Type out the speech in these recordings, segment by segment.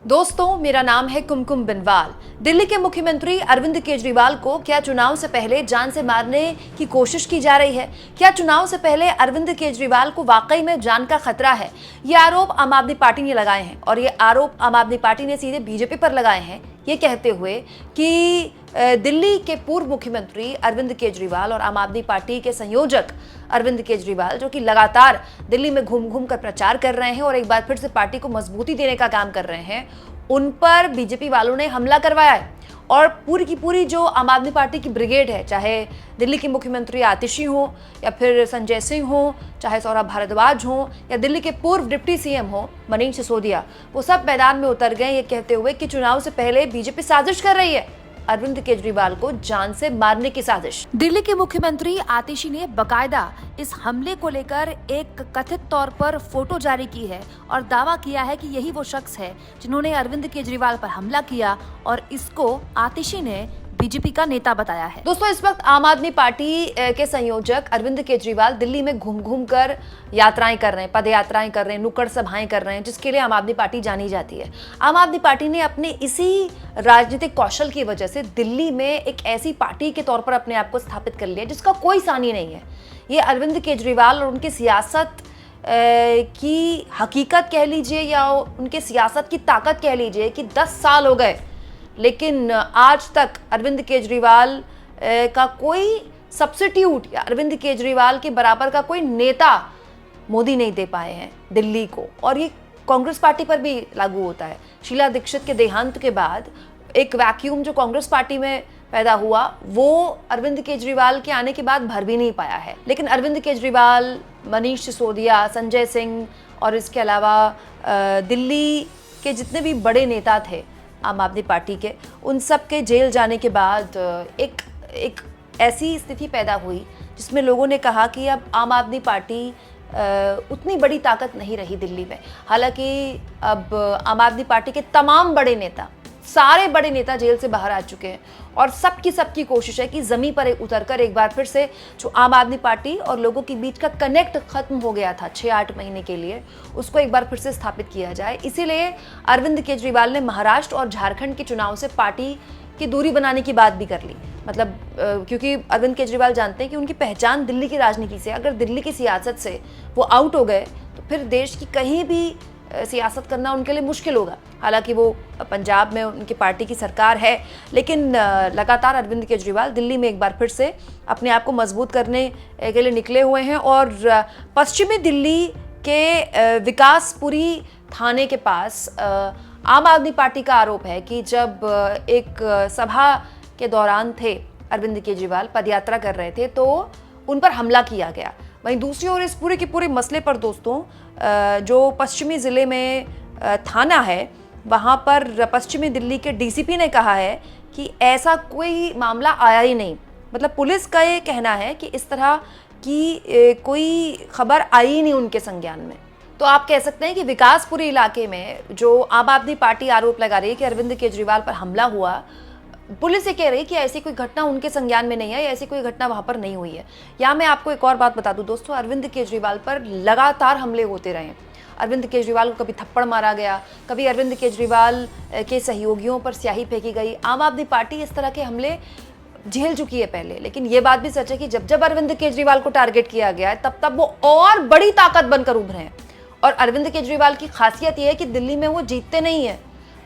दोस्तों, मेरा नाम है कुमकुम बिनवाल। दिल्ली के मुख्यमंत्री अरविंद केजरीवाल को क्या चुनाव से पहले जान से मारने की कोशिश की जा रही है? क्या चुनाव से पहले अरविंद केजरीवाल को वाकई में जान का खतरा है? ये आरोप आम आदमी पार्टी ने लगाए हैं और ये आरोप आम आदमी पार्टी ने सीधे बीजेपी पर लगाए हैं, ये कहते हुए कि दिल्ली के पूर्व मुख्यमंत्री अरविंद केजरीवाल और आम आदमी पार्टी के संयोजक अरविंद केजरीवाल, जो कि लगातार दिल्ली में घूम घूम कर प्रचार कर रहे हैं और एक बार फिर से पार्टी को मजबूती देने का काम कर रहे हैं, उन पर बीजेपी वालों ने हमला करवाया है। और पूरी की पूरी जो आम आदमी पार्टी की ब्रिगेड है, चाहे दिल्ली के मुख्यमंत्री आतिशी हो या फिर संजय सिंह हो, चाहे सौरभ भारद्वाज हो या दिल्ली के पूर्व डिप्टी सीएम हो मनीष सिसोदिया, वो सब मैदान में उतर गए ये कहते हुए कि चुनाव से पहले बीजेपी साजिश कर रही है, अरविंद केजरीवाल को जान से मारने की साजिश। दिल्ली के मुख्यमंत्री आतिशी ने बकायदा इस हमले को लेकर एक कथित तौर पर फोटो जारी की है और दावा किया है कि यही वो शख्स है जिन्होंने अरविंद केजरीवाल पर हमला किया और इसको आतिशी ने बीजेपी का नेता बताया है। दोस्तों, इस वक्त आम आदमी पार्टी के संयोजक अरविंद केजरीवाल दिल्ली में घूम घूम कर यात्राएं कर रहे हैं, पद यात्राएं कर रहे हैं, नुक्कड़ सभाएं कर रहे हैं, जिसके लिए आम आदमी पार्टी जानी जाती है। आम आदमी पार्टी ने अपने इसी राजनीतिक कौशल की वजह से दिल्ली में एक ऐसी पार्टी के तौर पर अपने आप को स्थापित कर लिया जिसका कोई सानी नहीं है। ये अरविंद केजरीवाल और उनकी सियासत की हकीकत कह लीजिए या उनके सियासत की ताकत कह लीजिए कि 10 साल हो गए, लेकिन आज तक अरविंद केजरीवाल का कोई सब्स्टिट्यूट या अरविंद केजरीवाल के बराबर का कोई नेता मोदी नहीं दे पाए हैं दिल्ली को। और ये कांग्रेस पार्टी पर भी लागू होता है। शीला दीक्षित के देहांत के बाद एक वैक्यूम जो कांग्रेस पार्टी में पैदा हुआ, वो अरविंद केजरीवाल के आने के बाद भर भी नहीं पाया है। लेकिन अरविंद केजरीवाल, मनीष सिसोदिया, संजय सिंह और इसके अलावा दिल्ली के जितने भी बड़े नेता थे आम आदमी पार्टी के, उन सब के जेल जाने के बाद एक ऐसी स्थिति पैदा हुई जिसमें लोगों ने कहा कि अब आम आदमी पार्टी उतनी बड़ी ताकत नहीं रही दिल्ली में। हालांकि अब आम आदमी पार्टी के तमाम बड़े नेता, सारे बड़े नेता जेल से बाहर आ चुके हैं और सबकी कोशिश है कि जमीन पर उतरकर एक बार फिर से जो आम आदमी पार्टी और लोगों के बीच का कनेक्ट खत्म हो गया था 6-8 महीने के लिए, उसको एक बार फिर से स्थापित किया जाए। इसीलिए अरविंद केजरीवाल ने महाराष्ट्र और झारखंड के चुनाव से पार्टी की दूरी बनाने की बात भी कर ली। मतलब क्योंकि अरविंद केजरीवाल जानते हैं कि उनकी पहचान दिल्ली की राजनीति से, अगर दिल्ली की सियासत से वो आउट हो गए तो फिर देश की कहीं भी सियासत करना उनके लिए मुश्किल होगा। हालांकि वो पंजाब में उनकी पार्टी की सरकार है, लेकिन लगातार अरविंद केजरीवाल दिल्ली में एक बार फिर से अपने आप को मजबूत करने के लिए निकले हुए हैं। और पश्चिमी दिल्ली के विकासपुरी थाने के पास आम आदमी पार्टी का आरोप है कि जब एक सभा के दौरान थे अरविंद केजरीवाल, पदयात्रा कर रहे थे, तो उन पर हमला किया गया। वहीं दूसरी ओर इस पूरे के पूरे मसले पर दोस्तों, जो पश्चिमी ज़िले में थाना है, वहाँ पर पश्चिमी दिल्ली के डीसीपी ने कहा है कि ऐसा कोई मामला आया ही नहीं। मतलब पुलिस का ये कहना है कि इस तरह की कोई खबर आई ही नहीं उनके संज्ञान में। तो आप कह सकते हैं कि विकासपुरी इलाके में जो आम आदमी पार्टी आरोप लगा रही है कि अरविंद केजरीवाल पर हमला हुआ, पुलिस ये कह रही है कि ऐसी कोई घटना उनके संज्ञान में नहीं है, ऐसी कोई घटना वहां पर नहीं हुई है। यहाँ मैं आपको एक और बात बता दूं दोस्तों, अरविंद केजरीवाल पर लगातार हमले होते रहे। अरविंद केजरीवाल को कभी थप्पड़ मारा गया, कभी अरविंद केजरीवाल के सहयोगियों पर स्याही फेंकी गई। आम आदमी पार्टी इस तरह के हमले झेल चुकी है पहले। लेकिन ये बात भी सच है कि जब अरविंद केजरीवाल को टारगेट किया गया है, तब वो और बड़ी ताकत बनकर उभरे हैं। और अरविंद केजरीवाल की खासियत यह है कि दिल्ली में वो जीतते नहीं है,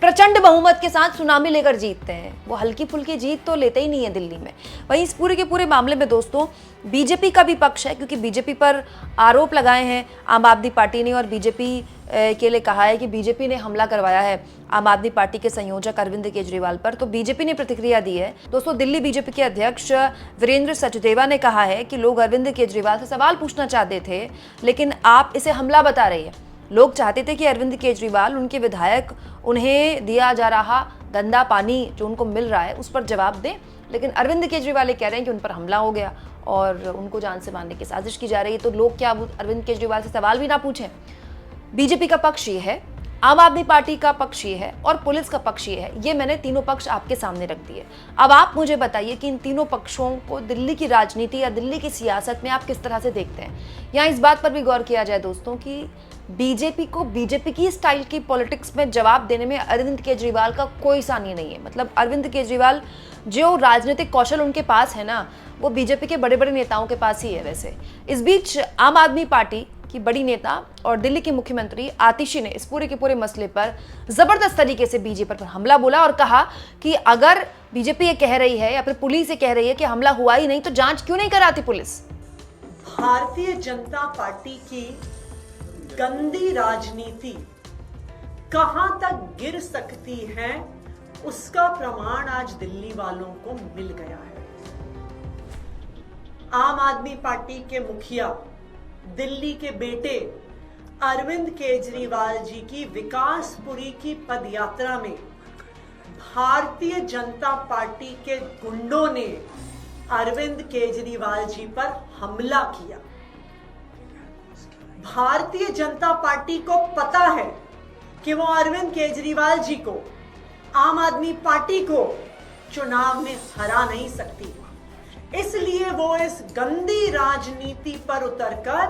प्रचंड बहुमत के साथ सुनामी लेकर जीतते हैं। वो हल्की फुल्की जीत तो लेते ही नहीं है दिल्ली में। वहीं इस पूरे के पूरे मामले में दोस्तों बीजेपी का भी पक्ष है, क्योंकि बीजेपी पर आरोप लगाए हैं आम आदमी पार्टी ने और बीजेपी के लिए कहा है कि बीजेपी ने हमला करवाया है आम आदमी पार्टी के संयोजक अरविंद केजरीवाल पर। तो बीजेपी ने प्रतिक्रिया दी है दोस्तों। दिल्ली बीजेपी के अध्यक्ष वीरेंद्र सचदेवा ने कहा है कि लोग अरविंद केजरीवाल से सवाल पूछना चाहते थे, लेकिन आप इसे हमला बता रही है। लोग चाहते थे कि अरविंद केजरीवाल, उनके विधायक, उन्हें दिया जा रहा गंदा पानी जो उनको मिल रहा है उस पर जवाब दें, लेकिन अरविंद केजरीवाल ये कह रहे हैं कि उन पर हमला हो गया और उनको जान से मारने की साजिश की जा रही है। तो लोग क्या अरविंद केजरीवाल से सवाल भी ना पूछें? बीजेपी का पक्ष ये है, आम आदमी पार्टी का पक्ष ये है और पुलिस का पक्ष ये है। ये मैंने तीनों पक्ष आपके सामने रख दिए। अब आप मुझे बताइए कि इन तीनों पक्षों को दिल्ली की राजनीति या दिल्ली की सियासत में आप किस तरह से देखते हैं। यहाँ इस बात पर भी गौर किया जाए दोस्तों कि बीजेपी को बीजेपी की स्टाइल की पॉलिटिक्स में जवाब देने में अरविंद केजरीवाल का कोई सानी नहीं है। मतलब अरविंद केजरीवाल जो राजनीतिक कौशल उनके पास है ना, वो बीजेपी के बड़े बड़े नेताओं के पास ही है। वैसे इस बीच आम आदमी पार्टी की बड़ी नेता और दिल्ली की मुख्यमंत्री आतिशी ने इस पूरे के पूरे मसले पर जबरदस्त तरीके से बीजेपी पर हमला बोला और कहा कि अगर बीजेपी ये कह रही है या फिर पुलिस ये कह रही है कि हमला हुआ ही नहीं, तो जांच क्यों नहीं कराती पुलिस। भारतीय जनता पार्टी की गंदी राजनीति कहां तक गिर सकती है, उसका प्रमाण आज दिल्ली वालों को मिल गया है। आम आदमी पार्टी के मुखिया दिल्ली के बेटे अरविंद केजरीवाल जी की विकासपुरी की पदयात्रा में भारतीय जनता पार्टी के गुंडों ने अरविंद केजरीवाल जी पर हमला किया। भारतीय जनता पार्टी को पता है कि वो अरविंद केजरीवाल जी को, आम आदमी पार्टी को चुनाव में हरा नहीं सकती, इसलिए वो इस गंदी राजनीति पर उतरकर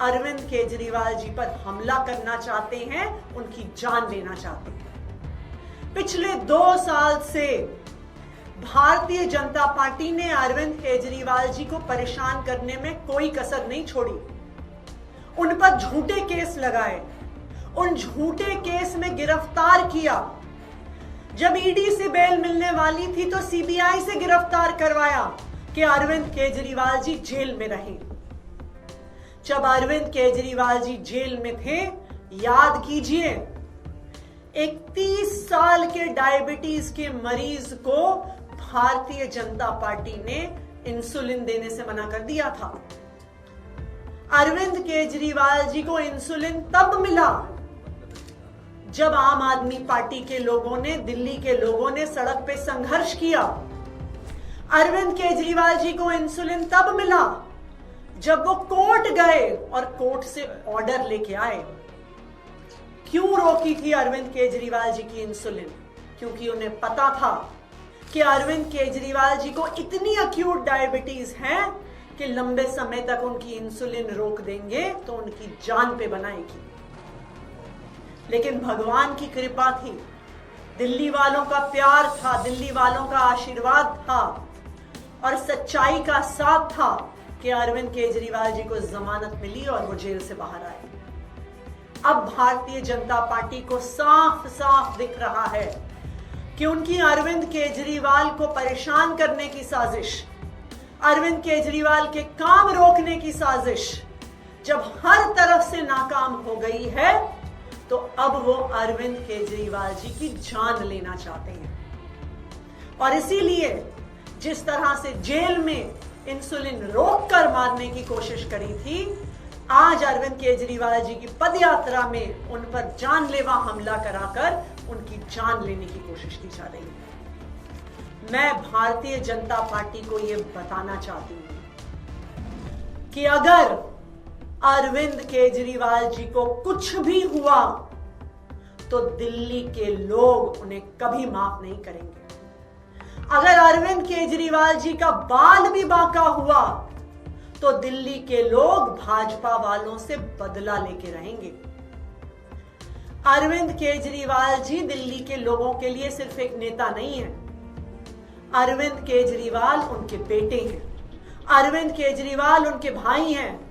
अरविंद केजरीवाल जी पर हमला करना चाहते हैं, उनकी जान लेना चाहते हैं। पिछले 2 साल से भारतीय जनता पार्टी ने अरविंद केजरीवाल जी को परेशान करने में कोई कसर नहीं छोड़ी। उन पर झूठे केस लगाए, उन झूठे केस में गिरफ्तार किया। जब ईडी से बेल मिलने वाली थी तो सीबीआई से गिरफ्तार करवाया कि अरविंद केजरीवाल जी जेल में रहे। जब अरविंद केजरीवाल जी जेल में थे, याद कीजिए, एक 30 साल के डायबिटीज के मरीज को भारतीय जनता पार्टी ने इंसुलिन देने से मना कर दिया था। अरविंद केजरीवाल जी को इंसुलिन तब मिला जब आम आदमी पार्टी के लोगों ने, दिल्ली के लोगों ने सड़क पे संघर्ष किया। अरविंद केजरीवाल जी को इंसुलिन तब मिला जब वो कोर्ट गए और कोर्ट से ऑर्डर लेके आए। क्यों रोकी थी अरविंद केजरीवाल जी की इंसुलिन? क्योंकि उन्हें पता था कि अरविंद केजरीवाल जी को इतनी अक्यूट डायबिटीज है कि लंबे समय तक उनकी इंसुलिन रोक देंगे तो उनकी जान पे बनाएगी। लेकिन भगवान की कृपा थी, दिल्ली वालों का प्यार था, दिल्ली वालों का आशीर्वाद था और सच्चाई का साथ था कि अरविंद केजरीवाल जी को जमानत मिली और वो जेल से बाहर आए। अब भारतीय जनता पार्टी को साफ साफ दिख रहा है कि उनकी अरविंद केजरीवाल को परेशान करने की साजिश, अरविंद केजरीवाल के काम रोकने की साजिश जब हर तरफ से नाकाम हो गई है, तो अब वो अरविंद केजरीवाल जी की जान लेना चाहते हैं। और इसीलिए जिस तरह से जेल में इंसुलिन रोककर मारने की कोशिश करी थी, आज अरविंद केजरीवाल जी की पदयात्रा में उन पर जानलेवा हमला कराकर उनकी जान लेने की कोशिश की जा रही है। मैं भारतीय जनता पार्टी को यह बताना चाहती हूं कि अगर अरविंद केजरीवाल जी को कुछ भी हुआ तो दिल्ली के लोग उन्हें कभी माफ नहीं करेंगे। अगर अरविंद केजरीवाल जी का बाल भी बांका हुआ तो दिल्ली के लोग भाजपा वालों से बदला लेके रहेंगे। अरविंद केजरीवाल जी दिल्ली के लोगों के लिए सिर्फ एक नेता नहीं है, अरविंद केजरीवाल उनके बेटे हैं, अरविंद केजरीवाल उनके भाई हैं,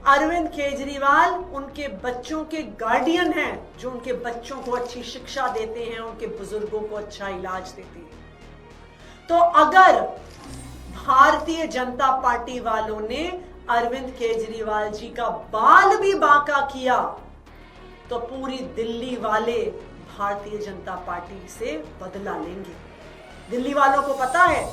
अरविंद केजरीवाल उनके बच्चों के गार्डियन हैं, जो उनके बच्चों को अच्छी शिक्षा देते हैं, उनके बुजुर्गों को अच्छा इलाज देते हैं। तो अगर भारतीय जनता पार्टी वालों ने अरविंद केजरीवाल जी का बाल भी बांका किया तो पूरी दिल्ली वाले भारतीय जनता पार्टी से बदला लेंगे। दिल्ली वालों को पता है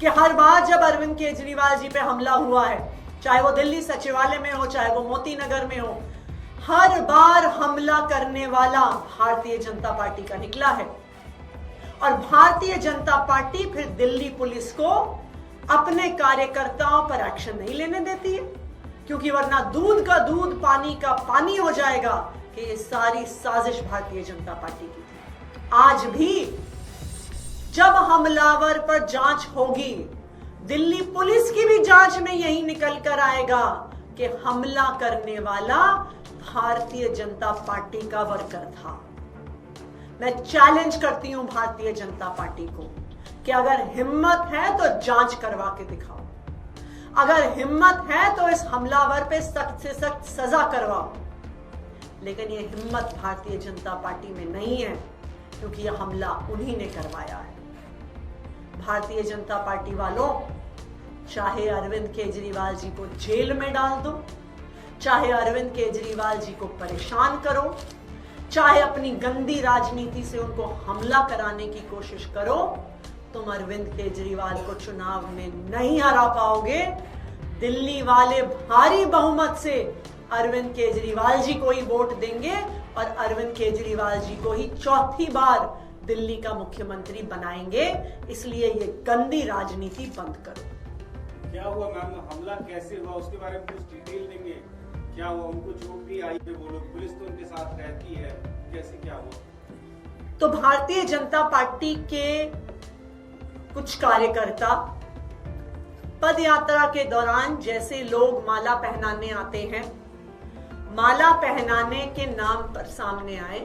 कि हर बार जब अरविंद केजरीवाल जी पे हमला हुआ है, चाहे वो दिल्ली सचिवालय में हो, चाहे वो मोती नगर में हो, हर बार हमला करने वाला भारतीय जनता पार्टी का निकला है। और भारतीय जनता पार्टी फिर दिल्ली पुलिस को अपने कार्यकर्ताओं पर एक्शन नहीं लेने देती है, क्योंकि वरना दूध का दूध, पानी का पानी हो जाएगा कि ये सारी साजिश भारतीय जनता पार्टी की थी। आज भी जब हमलावर पर जांच होगी, दिल्ली पुलिस की भी जांच में यही निकल कर आएगा कि हमला करने वाला भारतीय जनता पार्टी का वर्कर था। मैं चैलेंज करती हूं भारतीय जनता पार्टी को कि अगर हिम्मत है तो जांच करवा के दिखाओ, अगर हिम्मत है तो इस हमलावर पे सख्त से सख्त सजा करवाओ। लेकिन ये हिम्मत भारतीय जनता पार्टी में नहीं है, क्योंकि यह हमला उन्हीं ने करवाया है। भारतीय जनता पार्टी वालों, चाहे अरविंद केजरीवाल जी को जेल में डाल दो, चाहे अरविंद केजरीवाल जी को परेशान करो, चाहे अपनी गंदी राजनीति से उनको हमला कराने की कोशिश करो, तुम अरविंद केजरीवाल को चुनाव में नहीं हरा पाओगे। दिल्ली वाले भारी बहुमत से अरविंद केजरीवाल जी को ही वोट देंगे और अरविंद केजरीवाल जी को ही चौथी बार दिल्ली का मुख्यमंत्री बनाएंगे। इसलिए ये गंदी राजनीति बंद करो। क्या हुआ मैम, हमला कैसे हुआ उसके बारे में कुछ डिटेल देंगे? क्या हुआ, उनको चोट भी आई है, वो लोग, पुलिस तो उनके साथ रहती है, कैसे क्या हुआ? तो भारतीय जनता पार्टी के कुछ कार्यकर्ता पद यात्रा के दौरान जैसे लोग माला पहनाने आते हैं, माला पहनाने के नाम पर सामने आए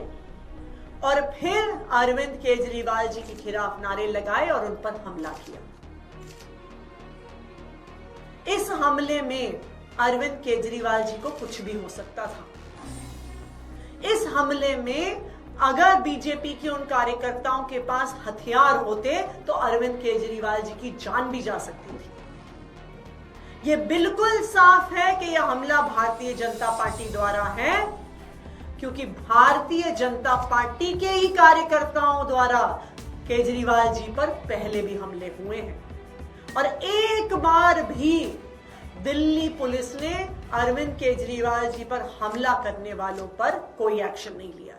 और फिर अरविंद केजरीवाल जी के खिलाफ नारे लगाए और उन पर हमला किया। इस हमले में अरविंद केजरीवाल जी को कुछ भी हो सकता था। इस हमले में अगर बीजेपी के उन कार्यकर्ताओं के पास हथियार होते तो अरविंद केजरीवाल जी की जान भी जा सकती थी। यह बिल्कुल साफ है कि यह हमला भारतीय जनता पार्टी द्वारा है, क्योंकि भारतीय जनता पार्टी के ही कार्यकर्ताओं द्वारा केजरीवाल जी पर पहले भी हमले हुए हैं और एक बार भी दिल्ली पुलिस ने अरविंद केजरीवाल जी पर हमला करने वालों पर कोई एक्शन नहीं लिया।